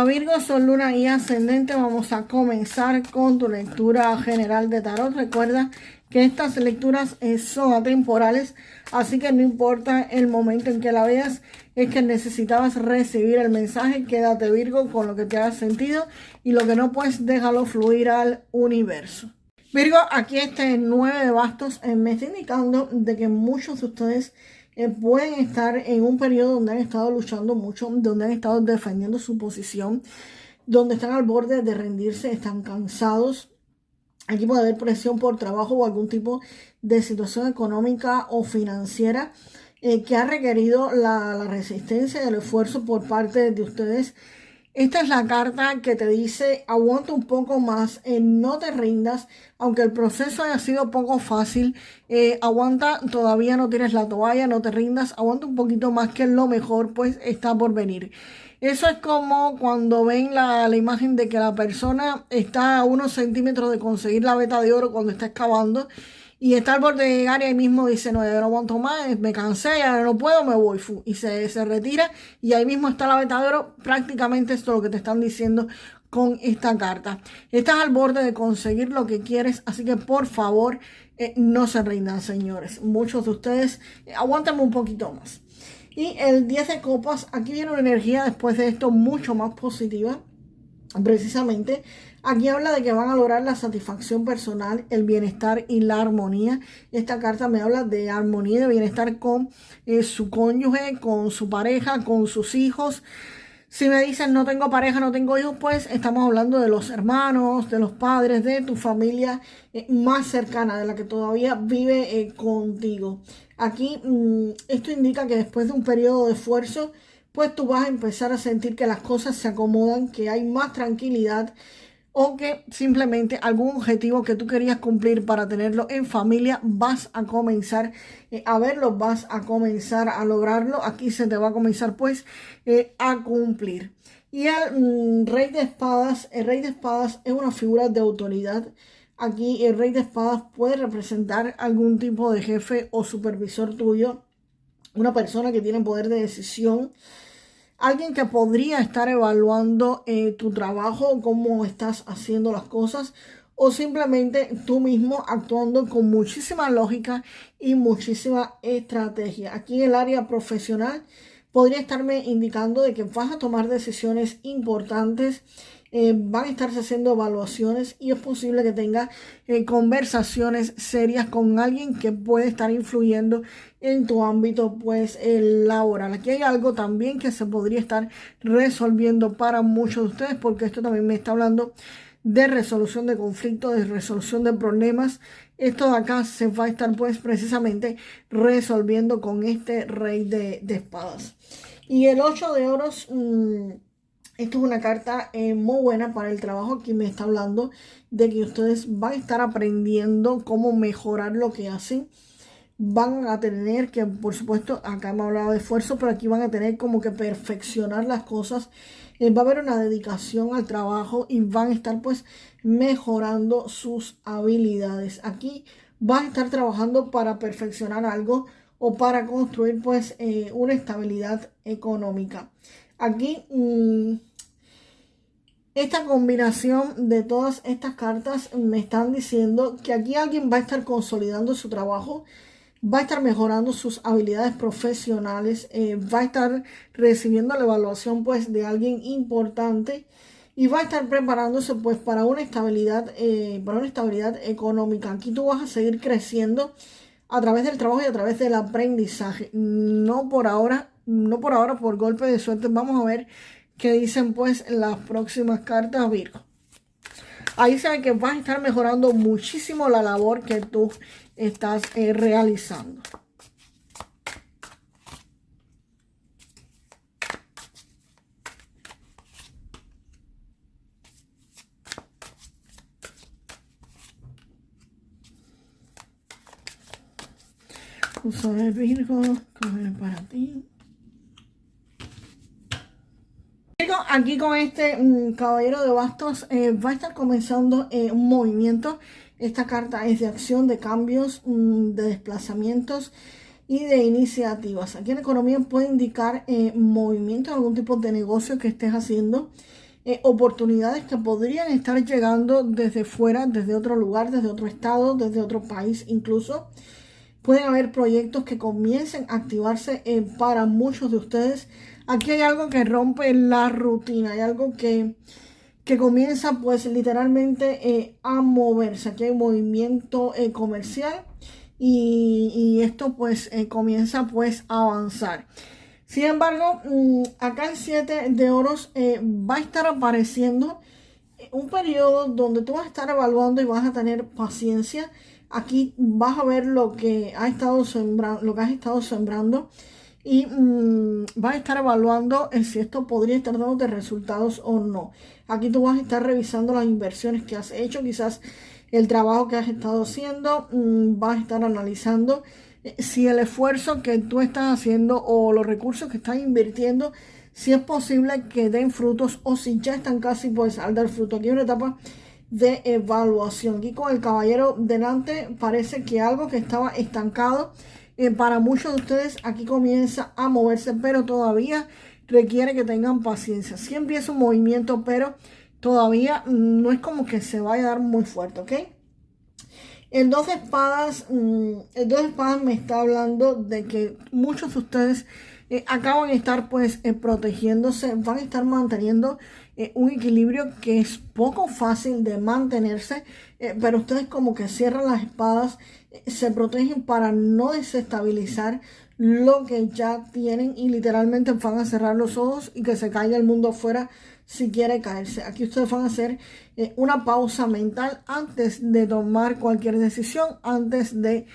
Para Virgo, Sol, Luna y Ascendente, vamos a comenzar con tu lectura general de tarot. Recuerda que estas lecturas son atemporales, así que no importa el momento en que la veas, es que necesitabas recibir el mensaje. Quédate, Virgo, con lo que te haga sentido, y lo que no, pues déjalo fluir al universo. Virgo, aquí este 9 de bastos me está indicando de que muchos de ustedes pueden estar en un periodo donde han estado luchando mucho, donde han estado defendiendo su posición, donde están al borde de rendirse, están cansados. Aquí puede haber presión por trabajo o algún tipo de situación económica o financiera que ha requerido la resistencia y el esfuerzo por parte de ustedes. Esta es la carta que te dice: aguanta un poco más, no te rindas, aunque el proceso haya sido poco fácil, aguanta, todavía no tienes la toalla, no te rindas, aguanta un poquito más, que lo mejor pues está por venir. Eso es como cuando ven la imagen de que la persona está a unos centímetros de conseguir la veta de oro cuando está excavando, y está al borde de llegar y ahí mismo dice: no, yo no aguanto más, me cansé, ya no puedo, me voy. Y se retira, y ahí mismo está la veta de oro. Prácticamente esto es lo que te están diciendo con esta carta. Estás al borde de conseguir lo que quieres, así que por favor no se rindan, señores. Muchos de ustedes aguantan un poquito más. Y el 10 de copas, aquí viene una energía después de esto mucho más positiva. Precisamente aquí habla de que van a lograr la satisfacción personal, el bienestar y la armonía. Esta carta me habla de armonía y de bienestar con su cónyuge, con su pareja, con sus hijos. Si me dicen no tengo pareja, no tengo hijos, pues estamos hablando de los hermanos, de los padres, de tu familia más cercana, de la que todavía vive contigo. Aquí esto indica que después de un periodo de esfuerzo, pues tú vas a empezar a sentir que las cosas se acomodan, que hay más tranquilidad, o que simplemente algún objetivo que tú querías cumplir para tenerlo en familia, vas a comenzar a verlo, vas a comenzar a lograrlo. Aquí se te va a comenzar pues a cumplir. Y el rey de espadas es una figura de autoridad. Aquí el rey de espadas puede representar algún tipo de jefe o supervisor tuyo, una persona que tiene poder de decisión, alguien que podría estar evaluando tu trabajo, cómo estás haciendo las cosas, o simplemente tú mismo actuando con muchísima lógica y muchísima estrategia. Aquí en el área profesional podría estarme indicando de que vas a tomar decisiones importantes, van a estarse haciendo evaluaciones, y es posible que tengas conversaciones serias con alguien que puede estar influyendo en tu ámbito pues laboral. Aquí hay algo también que se podría estar resolviendo para muchos de ustedes, porque esto también me está hablando de resolución de conflictos, de resolución de problemas. Esto de acá se va a estar pues precisamente resolviendo con este rey de espadas. Y el 8 de oros, esto es una carta muy buena para el trabajo. Aquí me está hablando de que ustedes van a estar aprendiendo cómo mejorar lo que hacen. Van a tener que, por supuesto, acá me ha hablado de esfuerzo, pero aquí van a tener como que perfeccionar las cosas. Va a haber una dedicación al trabajo y van a estar pues mejorando sus habilidades. Aquí van a estar trabajando para perfeccionar algo o para construir pues una estabilidad económica. Aquí esta combinación de todas estas cartas me están diciendo que aquí alguien va a estar consolidando su trabajo, va a estar mejorando sus habilidades profesionales, va a estar recibiendo la evaluación pues de alguien importante, y va a estar preparándose pues para una estabilidad económica. Aquí tú vas a seguir creciendo a través del trabajo y a través del aprendizaje. No por ahora, por golpe de suerte. Vamos a ver qué dicen pues las próximas cartas, Virgo. Ahí se ve que vas a estar mejorando muchísimo la labor que tú estás realizando. Vamos a ver, Virgo, ¿cómo es para ti? Aquí con este caballero de bastos va a estar comenzando un movimiento. Esta carta es de acción, de cambios, de desplazamientos y de iniciativas. Aquí en economía puede indicar movimiento, algún tipo de negocio que estés haciendo. oportunidades que podrían estar llegando desde fuera, desde otro lugar, desde otro estado, desde otro país incluso. Pueden haber proyectos que comiencen a activarse para muchos de ustedes. Aquí hay algo que rompe la rutina, hay algo que comienza pues literalmente a moverse. Aquí hay un movimiento comercial y esto pues comienza pues a avanzar. Sin embargo, acá el 7 de oros va a estar apareciendo un periodo donde tú vas a estar evaluando y vas a tener paciencia. Aquí vas a ver lo que has estado sembrando, y vas a estar evaluando si esto podría estar dándote resultados o no. Aquí tú vas a estar revisando las inversiones que has hecho, quizás el trabajo que has estado haciendo, vas a estar analizando si el esfuerzo que tú estás haciendo o los recursos que estás invirtiendo, si es posible que den frutos o si ya están casi pues al dar fruto. Aquí hay una etapa de evaluación. Aquí con el caballero delante parece que algo que estaba estancado para muchos de ustedes aquí comienza a moverse, pero todavía requiere que tengan paciencia. Sí empieza un movimiento, pero todavía no es como que se vaya a dar muy fuerte, ¿ok? El 2 de espadas, me está hablando de que muchos de ustedes acaban de estar pues protegiéndose, van a estar manteniendo un equilibrio que es poco fácil de mantenerse, pero ustedes como que cierran las espadas, se protegen para no desestabilizar lo que ya tienen y literalmente van a cerrar los ojos y que se caiga el mundo afuera si quiere caerse. Aquí ustedes van a hacer una pausa mental antes de tomar cualquier decisión, antes de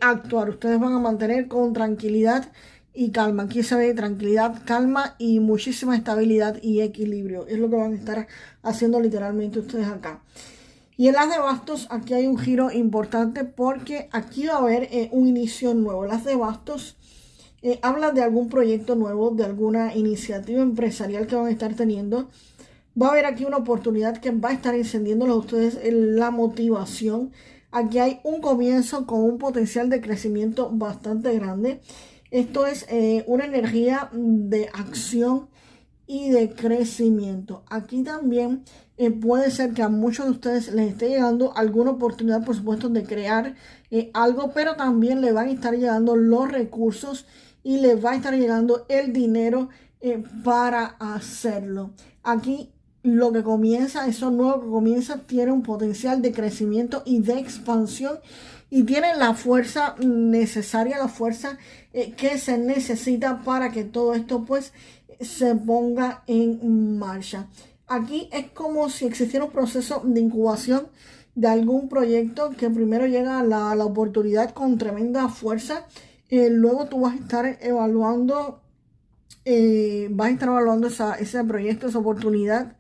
actuar. Ustedes van a mantener con tranquilidad y calma. Aquí se ve tranquilidad, calma y muchísima estabilidad y equilibrio. Es lo que van a estar haciendo literalmente ustedes acá. Y el as de bastos, aquí hay un giro importante porque aquí va a haber un inicio nuevo. El as de bastos habla de algún proyecto nuevo, de alguna iniciativa empresarial que van a estar teniendo. Va a haber aquí una oportunidad que va a estar encendiéndoles a ustedes la motivación. Aquí hay un comienzo con un potencial de crecimiento bastante grande. Esto es una energía de acción y de crecimiento. Aquí también puede ser que a muchos de ustedes les esté llegando alguna oportunidad, por supuesto, de crear algo, pero también le van a estar llegando los recursos y les va a estar llegando el dinero para hacerlo. Aquí lo que comienza, eso nuevo que comienza, tiene un potencial de crecimiento y de expansión y tiene la fuerza necesaria, la fuerza que se necesita para que todo esto pues se ponga en marcha. Aquí es como si existiera un proceso de incubación de algún proyecto que primero llega la oportunidad con tremenda fuerza. Luego tú vas a estar evaluando, ese proyecto, esa oportunidad.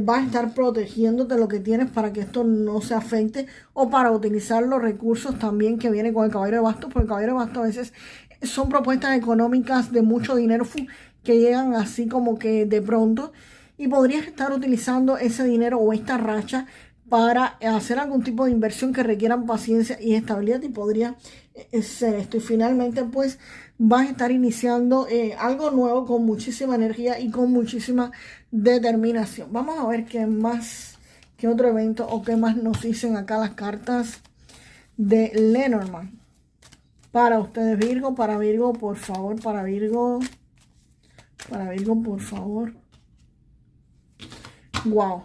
Vas a estar protegiéndote lo que tienes para que esto no se afecte o para utilizar los recursos también que viene con el caballero de bastos, porque el caballero de bastos a veces son propuestas económicas de mucho dinero que llegan así como que de pronto y podrías estar utilizando ese dinero o esta racha para hacer algún tipo de inversión que requieran paciencia y estabilidad y podría ser esto. Y finalmente pues vas a estar iniciando algo nuevo con muchísima energía y con muchísima determinación. Vamos a ver qué más, qué otro evento o qué más nos dicen acá las cartas de Lenormand. Para ustedes Virgo, por favor, para Virgo, por favor. Wow.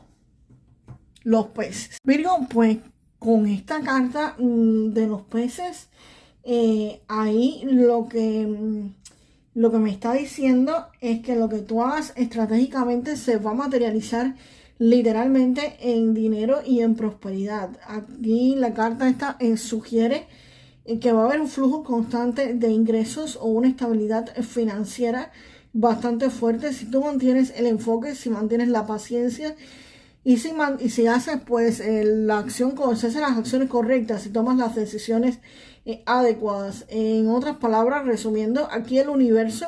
Los peces. Virgo, pues con esta carta de los peces, ahí lo que me está diciendo es que lo que tú hagas estratégicamente se va a materializar literalmente en dinero y en prosperidad. Aquí la carta esta sugiere que va a haber un flujo constante de ingresos o una estabilidad financiera bastante fuerte si tú mantienes el enfoque, si mantienes la paciencia y si haces pues la acción, si haces las acciones correctas, si tomas las decisiones adecuadas. En otras palabras, resumiendo, aquí el universo,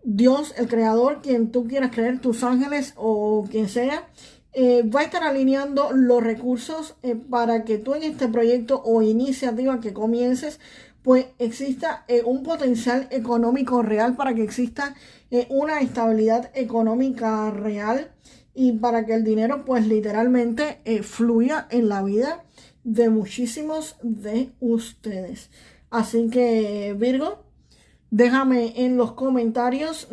Dios, el creador, quien tú quieras creer, tus ángeles o quien sea, va a estar alineando los recursos para que tú en este proyecto o iniciativa que comiences, pues exista un potencial económico real, para que exista una estabilidad económica real. y para que el dinero pues literalmente fluya en la vida de muchísimos de ustedes. Así que Virgo, déjame en los comentarios.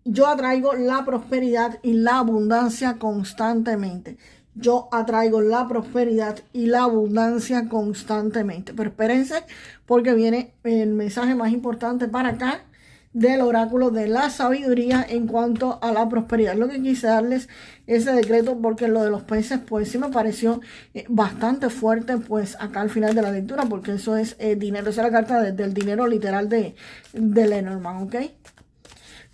Yo atraigo la prosperidad y la abundancia constantemente. Yo atraigo la prosperidad y la abundancia constantemente. Pero espérense porque viene el mensaje más importante para acá del oráculo de la sabiduría en cuanto a la prosperidad. Lo que quise darles ese decreto porque lo de los peces pues sí me pareció bastante fuerte pues acá al final de la lectura, porque eso es dinero. Esa es la carta del dinero literal de Lenormand, ¿ok?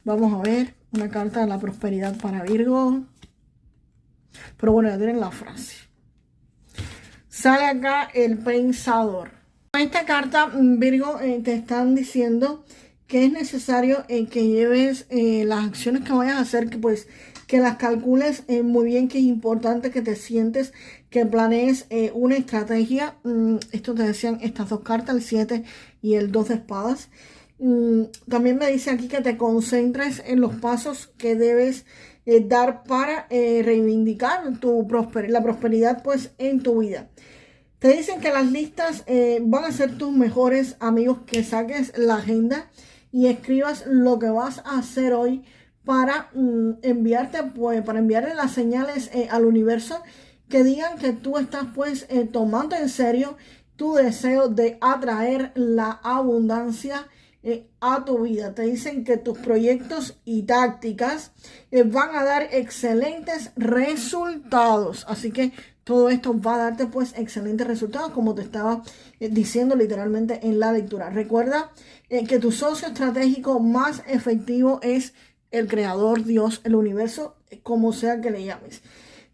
Vamos a ver una carta de la prosperidad para Virgo. Pero bueno, ya tienen la frase. Sale acá el pensador. En esta carta, Virgo, te están diciendo que es necesario que lleves las acciones que vayas a hacer, que las calcules muy bien, que es importante que te sientes, que planees una estrategia. Esto te decían estas dos cartas, el 7 y el 2 de espadas. También me dice aquí que te concentres en los pasos que debes dar para reivindicar la prosperidad pues en tu vida. Te dicen que las listas van a ser tus mejores amigos, que saques la agenda y escribas lo que vas a hacer hoy para enviarle las señales al universo que digan que tú estás pues tomando en serio tu deseo de atraer la abundancia a tu vida. Te dicen que tus proyectos y tácticas van a dar excelentes resultados. Así que todo esto va a darte pues excelentes resultados, como te estaba diciendo literalmente en la lectura. Recuerda que tu socio estratégico más efectivo es el creador, Dios, el universo, como sea que le llames.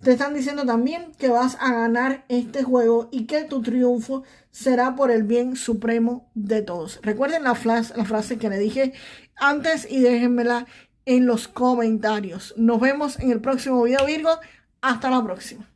Te están diciendo también que vas a ganar este juego y que tu triunfo será por el bien supremo de todos. Recuerden la frase que le dije antes y déjenmela en los comentarios. Nos vemos en el próximo video, Virgo. Hasta la próxima.